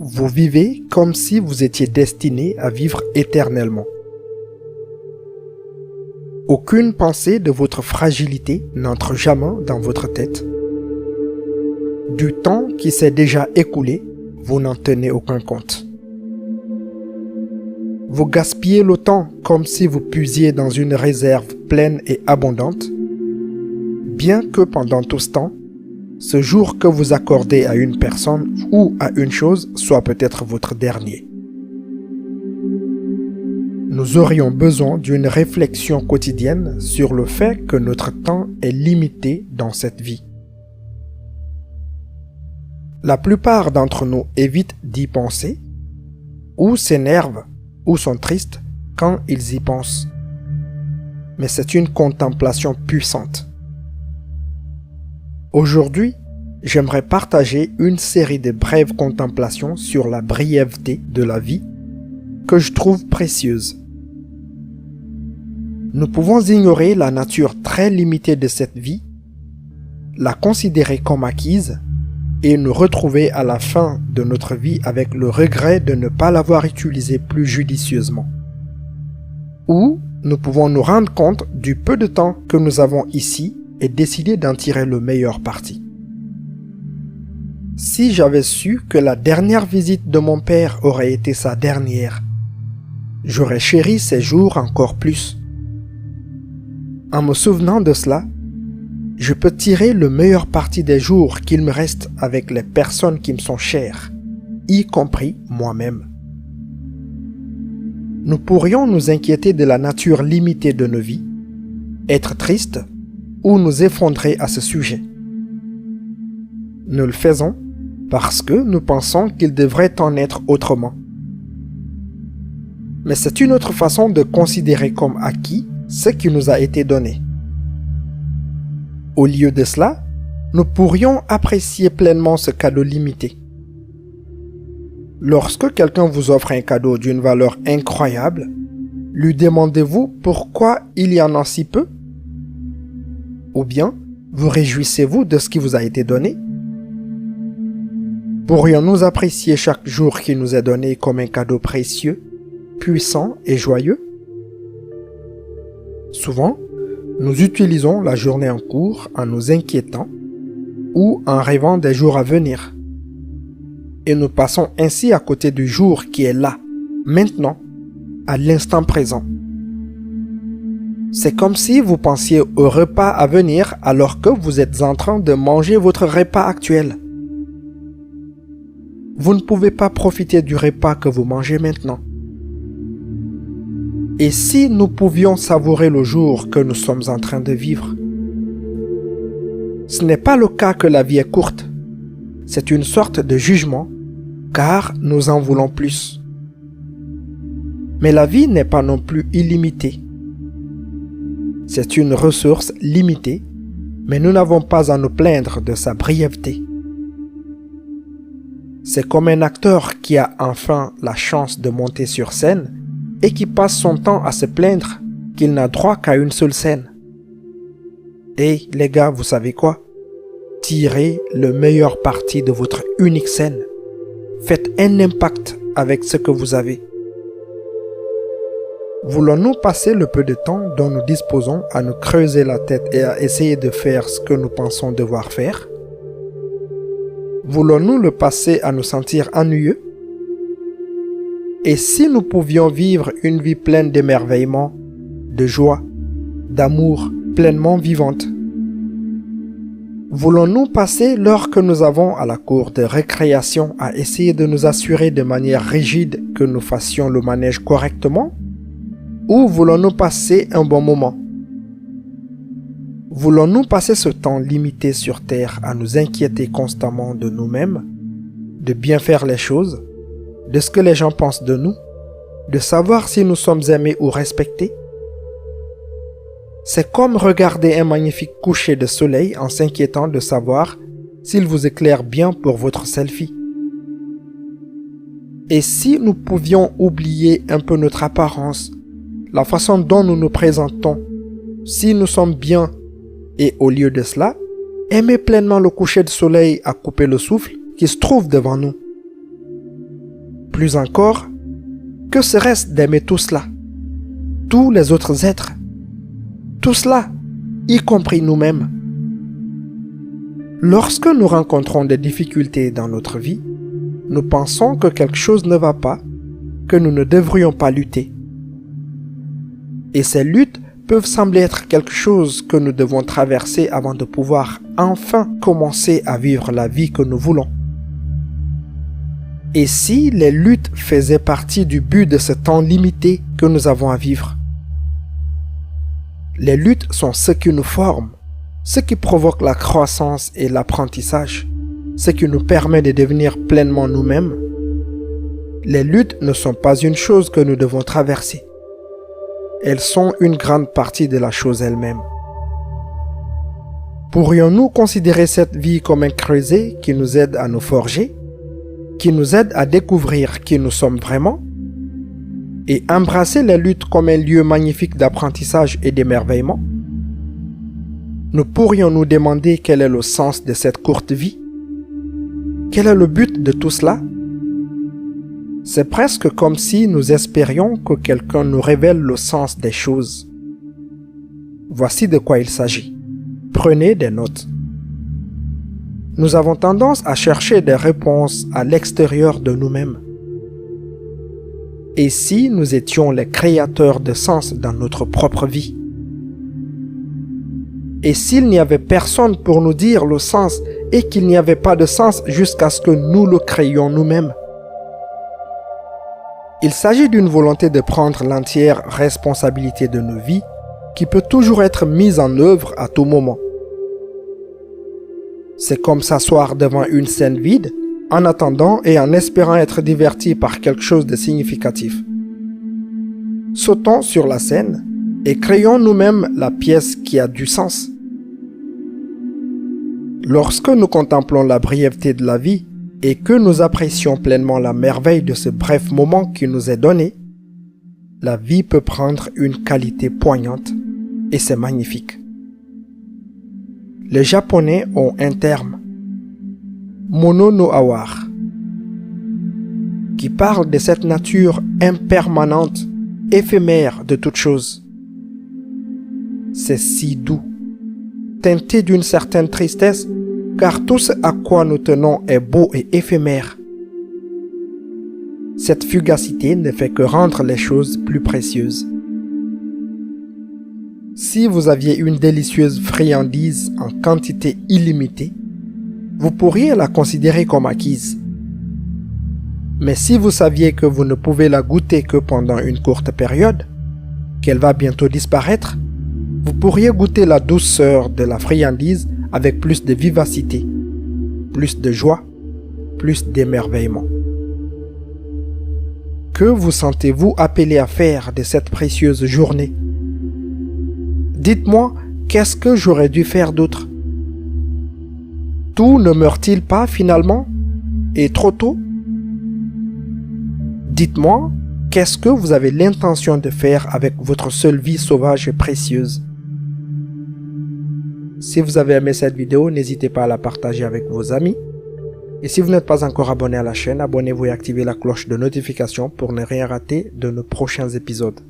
vous vivez comme si vous étiez destiné à vivre éternellement. Aucune pensée de votre fragilité n'entre jamais dans votre tête. Du temps qui s'est déjà écoulé, vous n'en tenez aucun compte. Vous gaspillez le temps comme si vous puisiez dans une réserve pleine et abondante, bien que pendant tout ce temps, ce jour que vous accordez à une personne ou à une chose soit peut-être votre dernier. Nous aurions besoin d'une réflexion quotidienne sur le fait que notre temps est limité dans cette vie. La plupart d'entre nous évitent d'y penser, ou s'énervent, ou sont tristes quand ils y pensent. Mais c'est une contemplation puissante. Aujourd'hui, j'aimerais partager une série de brèves contemplations sur la brièveté de la vie que je trouve précieuse. Nous pouvons ignorer la nature très limitée de cette vie, la considérer comme acquise et nous retrouver à la fin de notre vie avec le regret de ne pas l'avoir utilisée plus judicieusement. Ou nous pouvons nous rendre compte du peu de temps que nous avons ici et décider d'en tirer le meilleur parti. Si j'avais su que la dernière visite de mon père aurait été sa dernière, j'aurais chéri ces jours encore plus. En me souvenant de cela, je peux tirer le meilleur parti des jours qu'il me reste avec les personnes qui me sont chères, y compris moi-même. Nous pourrions nous inquiéter de la nature limitée de nos vies, être tristes ou nous effondrer à ce sujet. Nous le faisons parce que nous pensons qu'il devrait en être autrement. Mais c'est une autre façon de considérer comme acquis ce qui nous a été donné. Au lieu de cela, nous pourrions apprécier pleinement ce cadeau limité. Lorsque quelqu'un vous offre un cadeau d'une valeur incroyable, lui demandez-vous pourquoi il y en a si peu? Ou bien, vous réjouissez-vous de ce qui vous a été donné? Pourrions-nous apprécier chaque jour qui nous est donné comme un cadeau précieux, puissant et joyeux? Souvent, nous utilisons la journée en cours en nous inquiétant ou en rêvant des jours à venir. Et nous passons ainsi à côté du jour qui est là, maintenant, à l'instant présent. C'est comme si vous pensiez au repas à venir alors que vous êtes en train de manger votre repas actuel. Vous ne pouvez pas profiter du repas que vous mangez maintenant. Et si nous pouvions savourer le jour que nous sommes en train de vivre? Ce n'est pas le cas que la vie est courte. C'est une sorte de jugement, car nous en voulons plus. Mais la vie n'est pas non plus illimitée. C'est une ressource limitée, mais nous n'avons pas à nous plaindre de sa brièveté. C'est comme un acteur qui a enfin la chance de monter sur scène et qui passe son temps à se plaindre qu'il n'a droit qu'à une seule scène. Et les gars, vous savez quoi? Tirez le meilleur parti de votre unique scène. Faites un impact avec ce que vous avez. Voulons-nous passer le peu de temps dont nous disposons à nous creuser la tête et à essayer de faire ce que nous pensons devoir faire? Voulons-nous le passer à nous sentir ennuyeux? Et si nous pouvions vivre une vie pleine d'émerveillement, de joie, d'amour, pleinement vivante? Voulons-nous passer l'heure que nous avons à la cour de récréation à essayer de nous assurer de manière rigide que nous fassions le manège correctement? Ou voulons-nous passer un bon moment? Voulons-nous passer ce temps limité sur Terre à nous inquiéter constamment de nous-mêmes, de bien faire les choses, de ce que les gens pensent de nous, de savoir si nous sommes aimés ou respectés? C'est comme regarder un magnifique coucher de soleil en s'inquiétant de savoir s'il vous éclaire bien pour votre selfie. Et si nous pouvions oublier un peu notre apparence, la façon dont nous nous présentons, si nous sommes bien, et au lieu de cela, aimer pleinement le coucher de soleil à couper le souffle qui se trouve devant nous? Plus encore, que serait-ce d'aimer tout cela, tous les autres êtres, tout cela, y compris nous-mêmes? Lorsque nous rencontrons des difficultés dans notre vie, nous pensons que quelque chose ne va pas, que nous ne devrions pas lutter. Et ces luttes peuvent sembler être quelque chose que nous devons traverser avant de pouvoir enfin commencer à vivre la vie que nous voulons. Et si les luttes faisaient partie du but de ce temps limité que nous avons à vivre? Les luttes sont ce qui nous forme, ce qui provoque la croissance et l'apprentissage, ce qui nous permet de devenir pleinement nous-mêmes. Les luttes ne sont pas une chose que nous devons traverser. Elles sont une grande partie de la chose elle-même. Pourrions-nous considérer cette vie comme un creuset qui nous aide à nous forger, qui nous aide à découvrir qui nous sommes vraiment, et embrasser les luttes comme un lieu magnifique d'apprentissage et d'émerveillement? Nous pourrions nous demander quel est le sens de cette courte vie? Quel est le but de tout cela? C'est presque comme si nous espérions que quelqu'un nous révèle le sens des choses. Voici de quoi il s'agit. Prenez des notes. Nous avons tendance à chercher des réponses à l'extérieur de nous-mêmes. Et si nous étions les créateurs de sens dans notre propre vie? Et s'il n'y avait personne pour nous dire le sens et qu'il n'y avait pas de sens jusqu'à ce que nous le créions nous-mêmes? Il s'agit d'une volonté de prendre l'entière responsabilité de nos vies qui peut toujours être mise en œuvre à tout moment. C'est comme s'asseoir devant une scène vide en attendant et en espérant être diverti par quelque chose de significatif. Sautons sur la scène et créons nous-mêmes la pièce qui a du sens. Lorsque nous contemplons la brièveté de la vie et que nous apprécions pleinement la merveille de ce bref moment qui nous est donné, la vie peut prendre une qualité poignante et c'est magnifique. Les Japonais ont un terme, Mono no Awar, qui parle de cette nature impermanente, éphémère de toute chose. C'est si doux, teinté d'une certaine tristesse, car tout ce à quoi nous tenons est beau et éphémère. Cette fugacité ne fait que rendre les choses plus précieuses. Si vous aviez une délicieuse friandise en quantité illimitée, vous pourriez la considérer comme acquise. Mais si vous saviez que vous ne pouvez la goûter que pendant une courte période, qu'elle va bientôt disparaître, vous pourriez goûter la douceur de la friandise avec plus de vivacité, plus de joie, plus d'émerveillement. Que vous sentez-vous appelé à faire de cette précieuse journée? Dites-moi, qu'est-ce que j'aurais dû faire d'autre? Tout ne meurt-il pas finalement? Et trop tôt? Dites-moi, qu'est-ce que vous avez l'intention de faire avec votre seule vie sauvage et précieuse? Si vous avez aimé cette vidéo, n'hésitez pas à la partager avec vos amis. Et si vous n'êtes pas encore abonné à la chaîne, abonnez-vous et activez la cloche de notification pour ne rien rater de nos prochains épisodes.